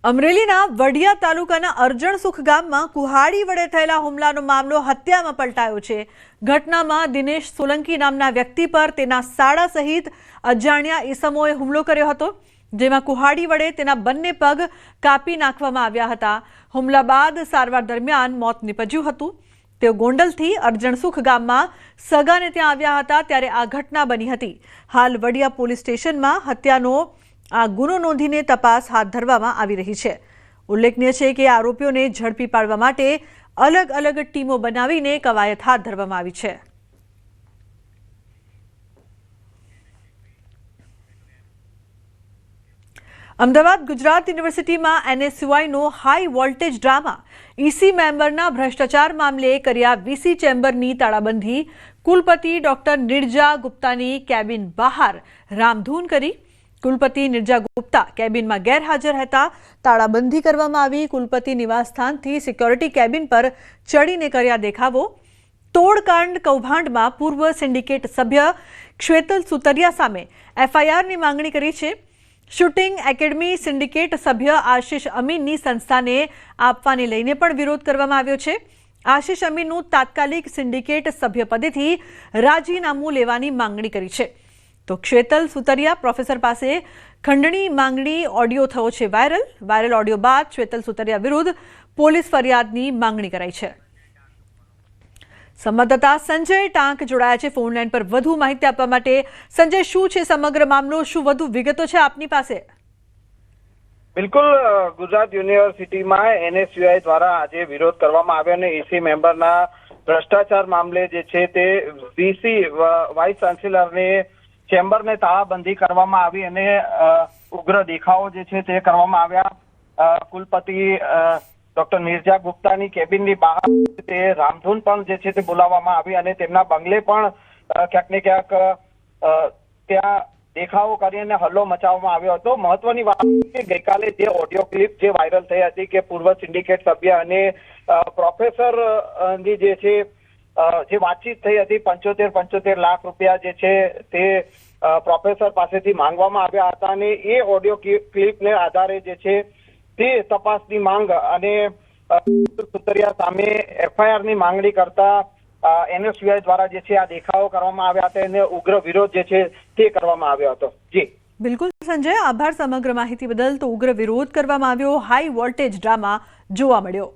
અમરેલીના વડિયા તાલુકાના અરજણસુખ ગામમાં કુહાડી વડે થયેલા હુમલાનો મામલો હત્યામાં પલટાયો છે। ઘટનામાં દિનેશ સોલંકી નામના વ્યક્તિ પર તેના સાળા સહિત અજાણ્યા ઈસમોએ હુમલો કર્યો હતો, જેમાં કુહાડી વડે તેના બંને પગ કાપી નાખવામાં આવ્યા હતા। હુમલા બાદ સારવાર દરમિયાન મોત નીપજ્યું હતું। તેઓ ગોંડલથી અરજણસુખ ગામમાં સગાને ત્યાં આવ્યા હતા ત્યારે આ ઘટના બની હતી। હાલ વડિયા પોલીસ સ્ટેશનમાં હત્યાનો આ ગુનો નોંધીને તપાસ હાથ ધરવામાં આવી રહી છે। ઉલ્લેખનીય છે કે આરોપીઓને ઝડપી પાડવા માટે અલગ અલગ ટીમો બનાવીને કવાયત હાથ ધરવામાં આવી છે। અમદાવાદ ગુજરાત યુનિવર્સિટીમાં એનએસયુઆઈનો હાઈ વોલ્ટેજ ડ્રામા ઈસી મેમ્બરના ભ્રષ્ટાચાર મામલે કર્યા વીસી ચેમ્બરની તાળાબંધી। કુલપતિ ડોક્ટર નિર્જા ગુપ્તાની કેબિન બહાર રામધૂન કરી। કુલપતિ નિર્જા ગુપ્તા કેબિનમાં ગેરહાજર હતા। તાળાબંધી કરવામાં આવી। કુલપતિ નિવાસસ્થાનથી સિક્યોરિટી કેબિન પર ચડીને કર્યા દેખાવો। તોડકાંડ કૌભાંડમાં પૂર્વ સિન્ડિકેટ સભ્ય શ્વેતલ સુતરિયા સામે એફઆઈઆરની માંગણી કરી છે। શૂટિંગ એકેડમી સિન્ડિકેટ સભ્ય આશિષ અમીનની સંસ્થાને આપવાને લઈને પણ વિરોધ કરવામાં આવ્યો છે। આશિષ અમીનનું તાત્કાલિક સિન્ડિકેટ સભ્યપદેથી રાજીનામું લેવાની માંગણી કરી છે। તો શ્વેતલ સુતરિયા પ્રોફેસર પાસે ખંડણી માંગણી ઓડિયો થયો છે વાયરલ ઓડિયો બાદ શ્વેતલ સુતરિયા વિરુદ્ધ પોલીસ ફરિયાદની માંગણી કરાઈ છે। સંવાદદાતા સંજય ટાંક જોડાયા છે ફોન લાઈન પર વધુ માહિતી આપવા માટે। સંજય, શું છે સમગ્ર મામલો? શું વધુ વિગતો છે આપની પાસે? બિલકુલ, ગુજરાત યુનિવર્સિટીમાં એનએસયુઆઈ દ્વારા આજે વિરોધ કરવામાં આવ્યો અને ઈસી મેમ્બરના ભ્રષ્ટાચાર મામલે જે છે તે વીસી વાઇસ ચાન્સેલરને ચેમ્બરને તાળાબંધી કરવામાં આવી અને ઉગ્ર દેખાવો જે છે તે કરવામાં આવ્યા। કુલપતિ ડોક્ટર નિર્જા ગુપ્તાની કેબિનની બહાર તે રામધૂન પણ જે છે તે બોલાવવામાં આવી અને તેમના બંગલે પણ ક્યાંક ને ક્યાંક ત્યાં દેખાવો કરીને હલ્લો મચાવવામાં આવ્યો હતો। મહત્વની વાત કે ગઈકાલે જે ઓડિયો ક્લિપ જે વાયરલ થઈ હતી કે પૂર્વ સિન્ડિકેટ સભ્ય અને પ્રોફેસરની જે છે જે વાતચીત થઈ હતી 75 લાખ રૂપિયા જે છે તે પ્રોફેસર પાસેથી માંગવામાં આવ્યા હતા અને એ ઓડિયો ક્લિપને આધારે જે છે તે તપાસની માંગ અને સુતરિયા સામે એફઆઈઆરની માંગણી કરતા એનએસયુઆઈ દ્વારા જે છે આ દેખાવો કરવામાં આવ્યા હતા અને ઉગ્ર વિરોધ જે છે તે કરવામાં આવ્યો હતો। જી બિલકુલ સંજય, આભાર સમગ્ર માહિતી બદલ। તો ઉગ્ર વિરોધ કરવામાં આવ્યો, હાઈ વોલ્ટેજ ડ્રામા જોવા મળ્યો।